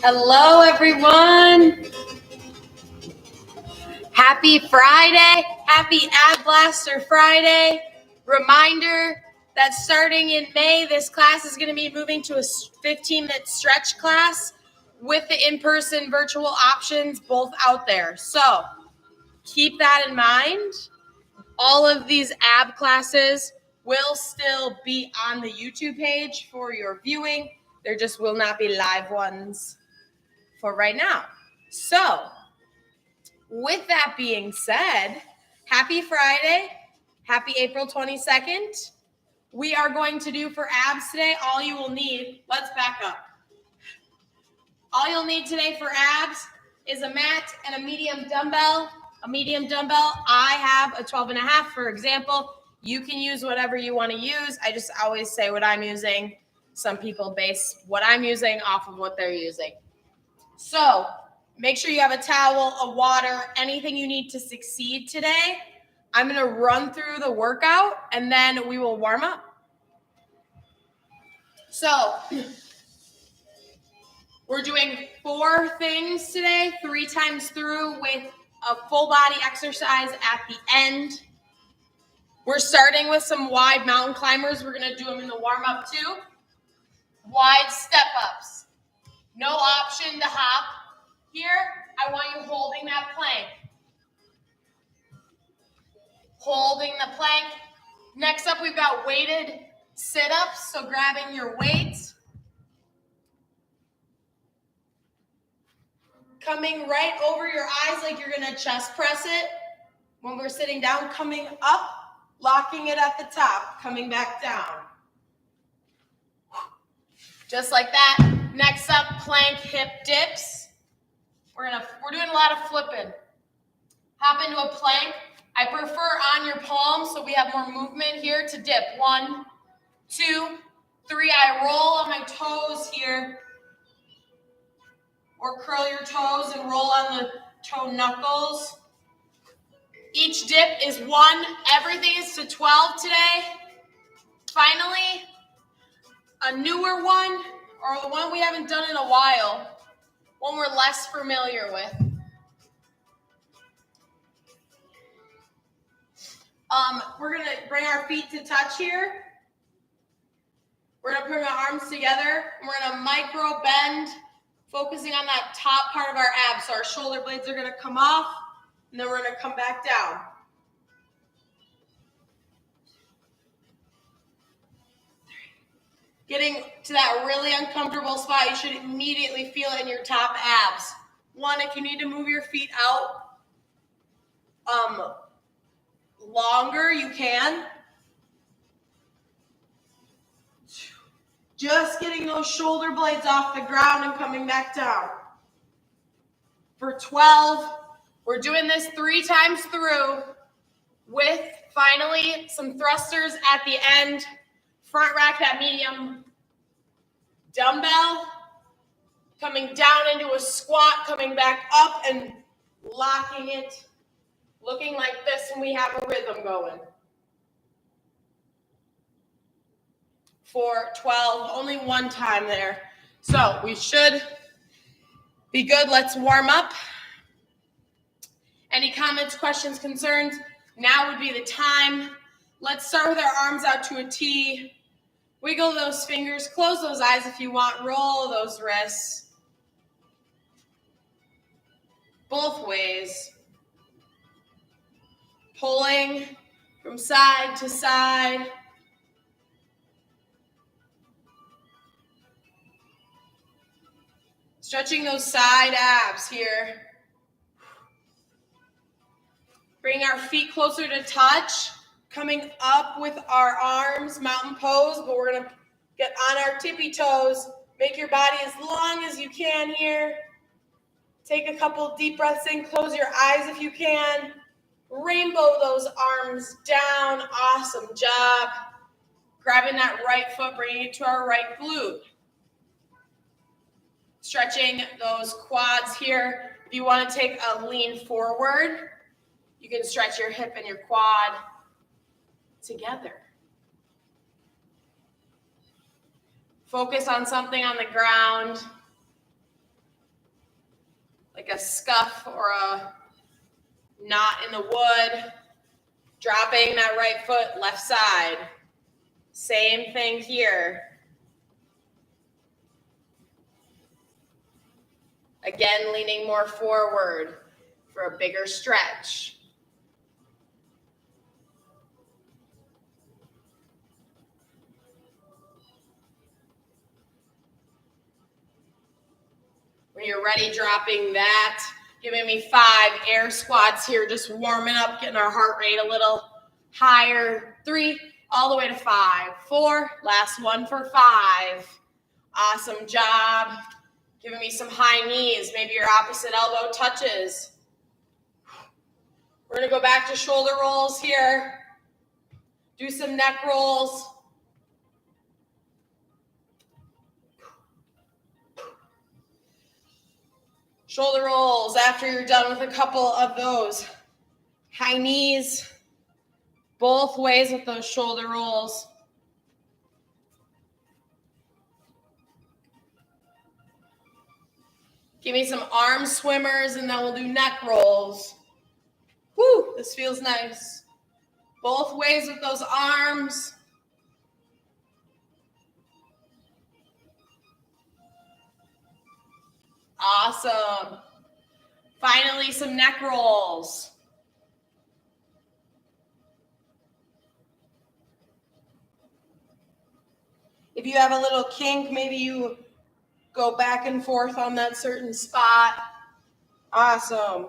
Hello, everyone. Happy Friday. Happy Ab Blaster Friday. Reminder that starting in May, this class is going to be moving to a 15-minute stretch class with the in-person virtual options both out there. So keep that in mind. All of these ab classes will still be on the YouTube page for your viewing. There just will not be live ones for right now. So with that being said, happy Friday, happy April 22nd. We are going to do for abs today, all you will need, let's back up. All you'll need today for abs is a mat and a medium dumbbell. A medium dumbbell, I have a 12.5, for example. You can use whatever you want to use. I just always say what I'm using. Some people base what I'm using off of what they're using. So make sure you have a towel, a water, anything you need to succeed today. I'm going to run through the workout and then we will warm up. So we're doing 4 things today, 3 times through with a full body exercise at the end. We're starting with some wide mountain climbers. We're going to do them in the warm up too. Wide step ups. No option to hop. Here, I want you holding that plank. Holding the plank. Next up, we've got weighted sit-ups, so grabbing your weights. Coming right over your eyes like you're going to chest press it. When we're sitting down, coming up, locking it at the top, coming back down. Just like that. Next up, plank hip dips. We're doing a lot of flipping. Hop into a plank. I prefer on your palms so we have more movement here to dip. 1, 2, 3. I roll on my toes here. Or curl your toes and roll on the toe knuckles. Each dip is 1. Everything is to 12 today. Finally, a newer one, or the one we haven't done in a while, one we're less familiar with. We're going to bring our feet to touch here. We're going to bring our arms together. And we're going to micro bend, focusing on that top part of our abs. So our shoulder blades are going to come off, and then we're going to come back down. Getting to that really uncomfortable spot, you should immediately feel it in your top abs. 1, if you need to move your feet out longer, you can. Just getting those shoulder blades off the ground and coming back down. For 12, we're doing this 3 times through with, finally, some thrusters at the end. Front rack that medium dumbbell, coming down into a squat, coming back up and locking it, looking like this when we have a rhythm going. For 12, only 1 time there. So we should be good. Let's warm up. Any comments, questions, concerns? Now would be the time. Let's start with our arms out to a T. Wiggle those fingers. Close those eyes if you want. Roll those wrists. Both ways. Pulling from side to side. Stretching those side abs here. Bring our feet closer to touch. Coming up with our arms, mountain pose, but we're going to get on our tippy toes. Make your body as long as you can here. Take a couple deep breaths in. Close your eyes if you can. Rainbow those arms down. Awesome job. Grabbing that right foot, bringing it to our right glute. Stretching those quads here. If you want to take a lean forward, you can stretch your hip and your quad together. Focus on something on the ground. like a scuff or a knot in the wood. Dropping that right foot, left side. Same thing here. Again, leaning more forward for a bigger stretch. When you're ready, dropping that. Giving me 5 air squats here, just warming up, getting our heart rate a little higher. 3, all the way to 5. 4, last one for 5. Awesome job. Giving me some high knees. Maybe your opposite elbow touches. We're gonna go back to shoulder rolls here. Do some neck rolls. Shoulder rolls after you're done with a couple of those. High knees, both ways with those shoulder rolls. Give me some arm swimmers and then we'll do neck rolls. Woo, this feels nice. Both ways with those arms. Awesome. Finally, some neck rolls. If you have a little kink, maybe you go back and forth on that certain spot. Awesome.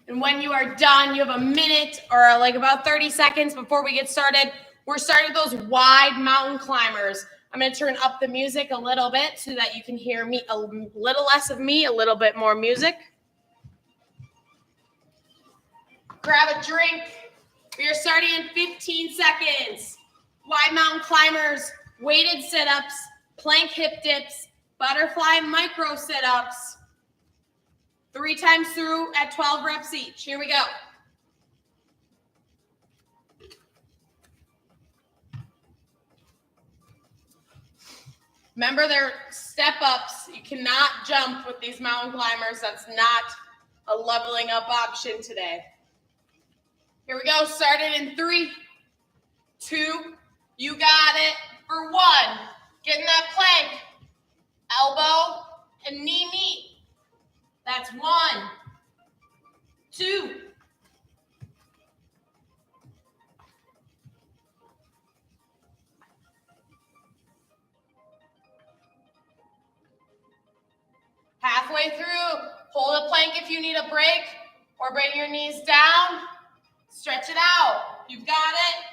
And when you are done, you have a minute or like about 30 seconds before we get started. We're starting those wide mountain climbers. I'm going to turn up the music a little bit so that you can hear me a little less of me, a little bit more music. Grab a drink. We are starting in 15 seconds. Wide mountain climbers, weighted sit-ups, plank hip dips, butterfly micro sit-ups. 3 times through at 12 reps each. Here we go. Remember, they're step-ups. You cannot jump with these mountain climbers. That's not a leveling up option today. Here we go. Started in 3, 2, you got it. For 1, get in that plank. Elbow and knee meet. That's 1, 2. Halfway through, hold a plank if you need a break, or bring your knees down. Stretch it out. You've got it.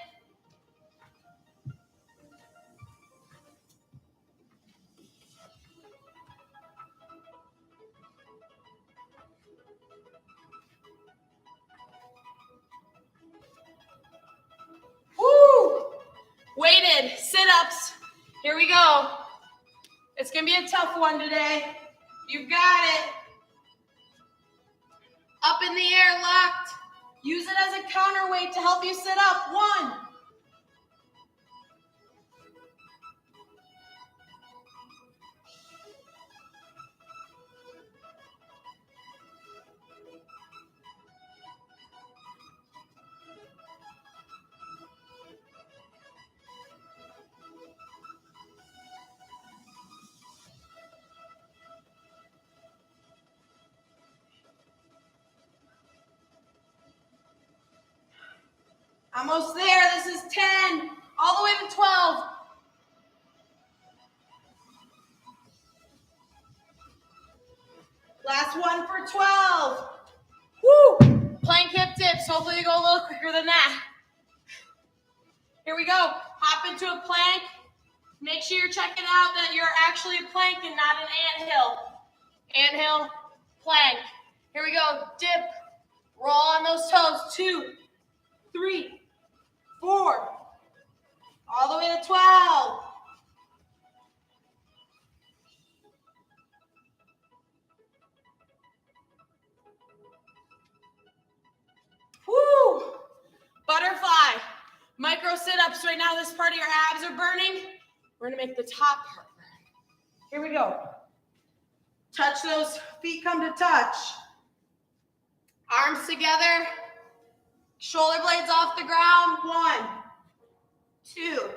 Woo! Weighted sit-ups. Here we go. It's going to be a tough one today. You've got it. Up in the air, locked. Use it as a counterweight to help you sit up. 1. Almost there. This is 10. All the way to 12. Last one for 12. Woo! Plank hip dips. Hopefully you go a little quicker than that. Here we go. Hop into a plank. Make sure you're checking out that you're actually a plank and not an anthill. Anthill, plank. Here we go. Dip. Roll on those toes. 2, 3, 4. All the way to 12. Woo! Butterfly. Micro sit-ups. Right now, this part of your abs are burning. We're going to make the top part burn. Here we go. Touch those feet, come to touch. Arms together. Shoulder blades off the ground. 1, 2.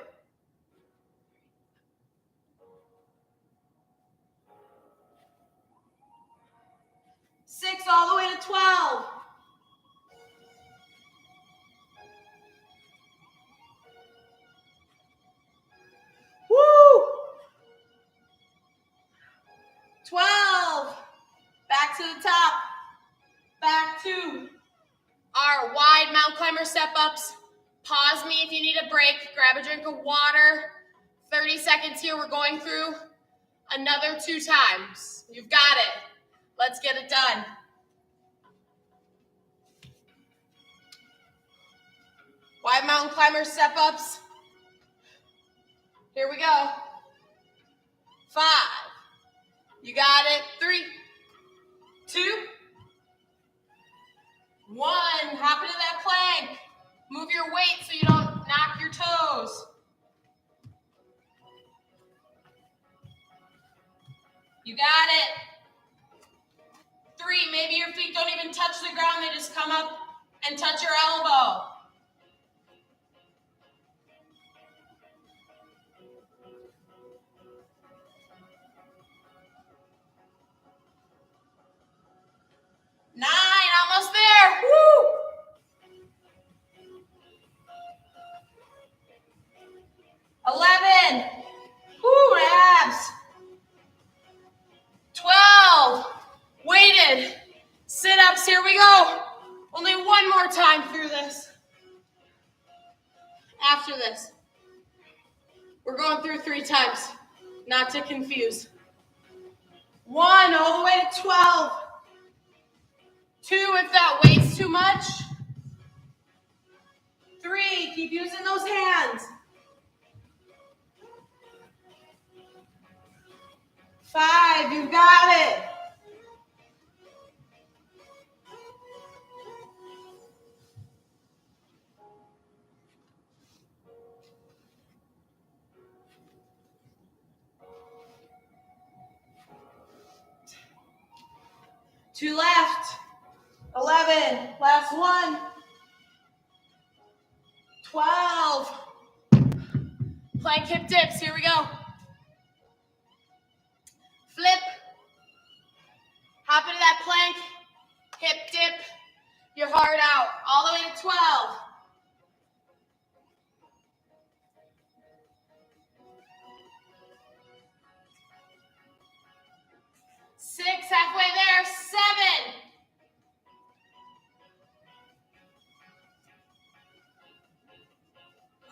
6 all the way to 12. Woo! 12. Back to the top. Back to our wide mountain climber step-ups. Pause me if you need a break. Grab a drink of water. 30 seconds here. We're going through another 2 times. You've got it. Let's get it done. Wide mountain climber step-ups. Here we go. 5. You got it. 3, 2, 1. Hop into that plank. Move your weight so you don't knock your toes. You got it. 3, maybe your feet don't even touch the ground. They just come up and touch your elbow. 9, almost there. Woo! 11. Woo, abs. 12. Weighted. Sit-ups, here we go. Only one more time through this. After this. We're going through 3 times, not to confuse. 1, all the way to 12. 2, if that weight's too much. 3, keep using those hands. 5, you got it. 2 left. 11, last one. 12. Plank hip dips, here we go. Flip. Hop into that plank. Hip dip. Your heart out. All the way to 12. 6, halfway there. 7.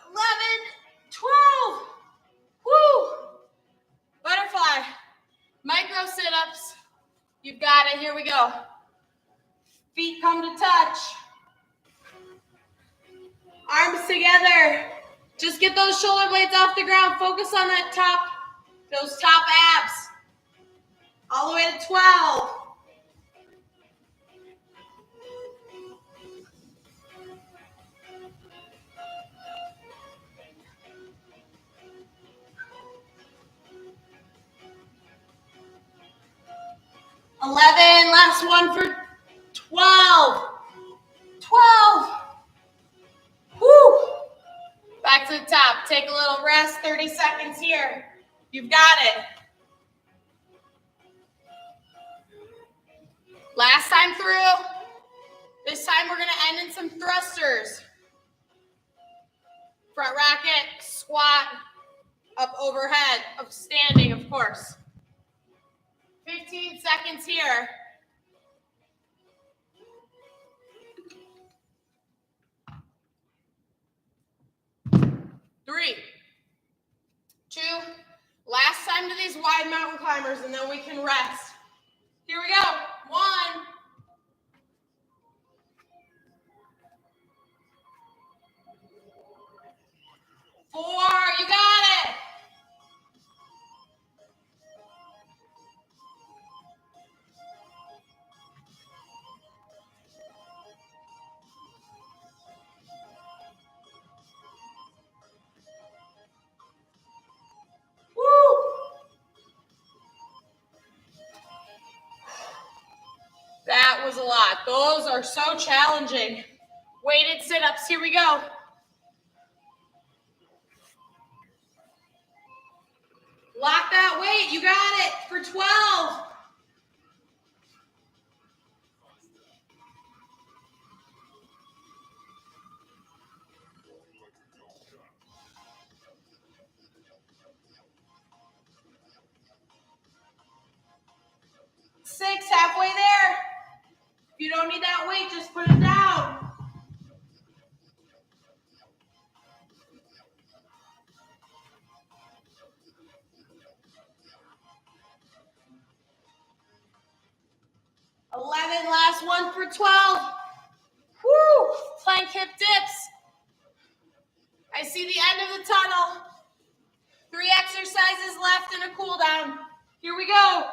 11, 12. Woo! Butterfly. Micro sit-ups. You've got it. Here we go. Feet come to touch. Arms together. Just get those shoulder blades off the ground. Focus on that top, those top abs. All the way to 12. 11, last one for 12. 12. Woo! Back to the top. Take a little rest, 30 seconds here. You've got it. Last time through. This time we're going to end in some thrusters. Front racket, squat, up overhead, of standing, of course. 15 seconds here. 3, 2, last time to these wide mountain climbers, and then we can rest. Here we go. 1. 4, you got it. 2, a lot. Those are so challenging. Weighted sit-ups, here we go. Lock that weight, you got it, for 12. Six, halfway there. If you don't need that weight, just put it down. Last one for 12. Woo! Plank hip dips. I see the end of the tunnel. 3 exercises left and a cool down. Here we go.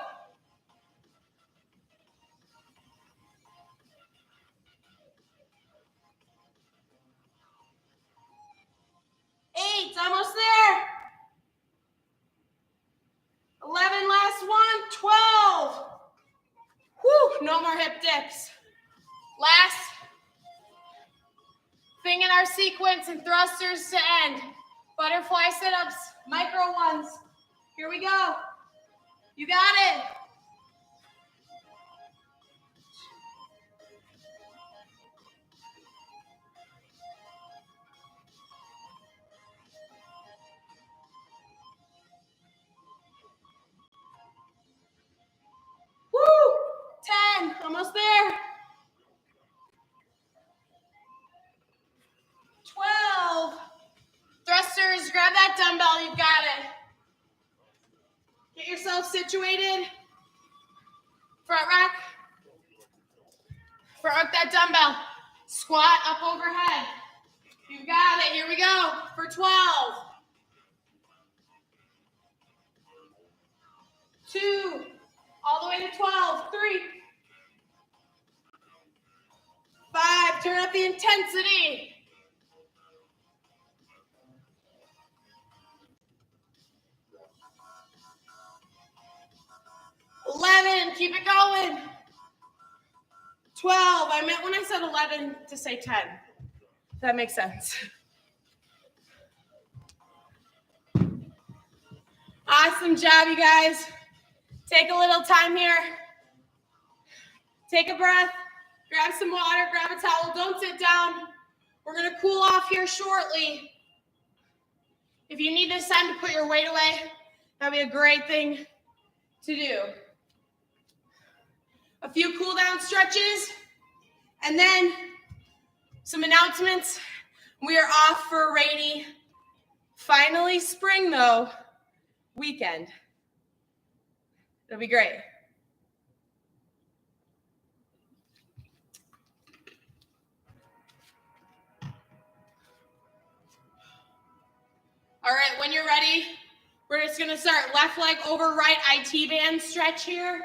8, almost there. 11, last one, 12. Whew, no more hip dips. Last thing in our sequence and thrusters to end. Butterfly sit-ups, micro ones. Here we go. You got it. Woo! 10, almost there. 12. Thrusters, grab that dumbbell, you've got it. Get yourself situated. Front rack. Front rack that dumbbell. Squat up overhead. You've got it, here we go, for 12. 2, all the way to 12, 3. 5, turn up the intensity. 11, keep it going. 12, I meant when I said 11 to say 10. That makes sense. Awesome job, you guys. Take a little time here. Take a breath, grab some water, grab a towel, don't sit down. We're gonna cool off here shortly. If you need this time to put your weight away, that'd be a great thing to do. A few cool down stretches, and then some announcements. We are off for a rainy, finally spring though, weekend. It'll be great. All right, when you're ready, we're just gonna start left leg over right IT band stretch here.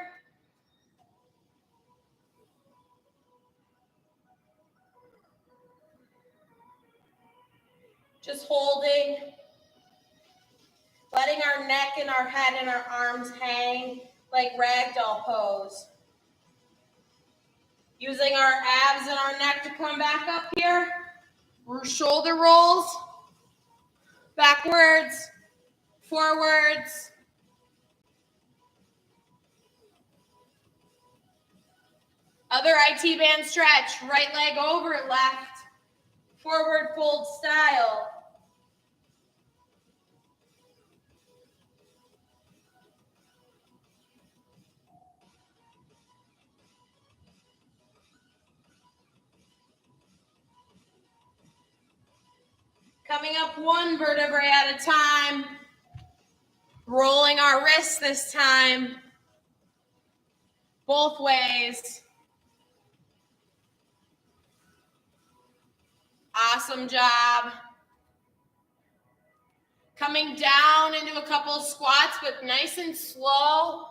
Just holding, letting our neck and our head and our arms hang like ragdoll pose. Using our abs and our neck to come back up here. Shoulder rolls, backwards, forwards. Other IT band stretch, right leg over left, forward fold style. Coming up one vertebrae at a time. Rolling our wrists this time. Both ways. Awesome job. Coming down into a couple of squats, but nice and slow.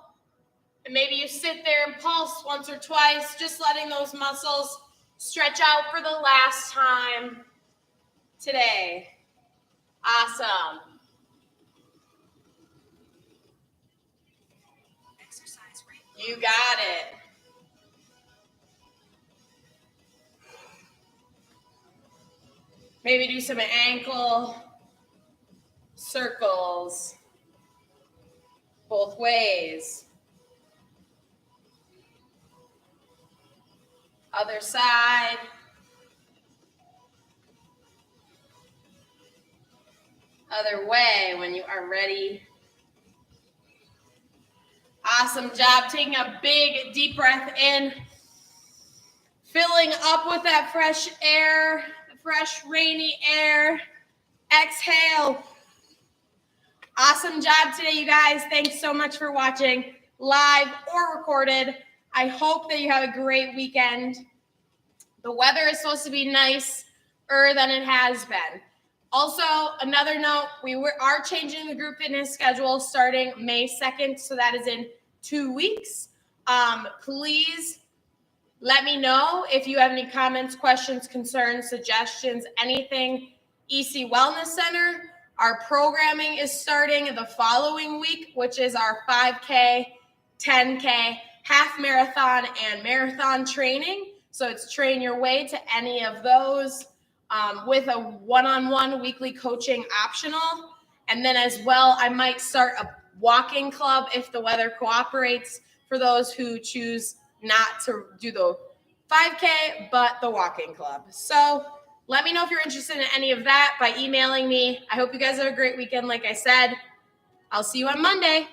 And maybe you sit there and pulse once or twice, just letting those muscles stretch out for the last time today. Awesome. You got it. Maybe do some ankle circles both ways. Other side. Other way when you are ready. Awesome job. Taking a big deep breath in. Filling up with that fresh air, the fresh rainy air. Exhale. Awesome job today, you guys. Thanks so much for watching, live or recorded. I hope that you have a great weekend. The weather is supposed to be nicer than it has been. Also, another note, we are changing the group fitness schedule starting May 2nd, so that is in 2 weeks. Please let me know if you have any comments, questions, concerns, suggestions, anything. EC Wellness Center, our programming is starting the following week, which is our 5K, 10K, half marathon, and marathon training. So it's train your way to any of those with a one-on-one weekly coaching optional. And then as well, I might start a walking club if the weather cooperates for those who choose not to do the 5K, but the walking club. So let me know if you're interested in any of that by emailing me. I hope you guys have a great weekend. Like I said, I'll see you on Monday.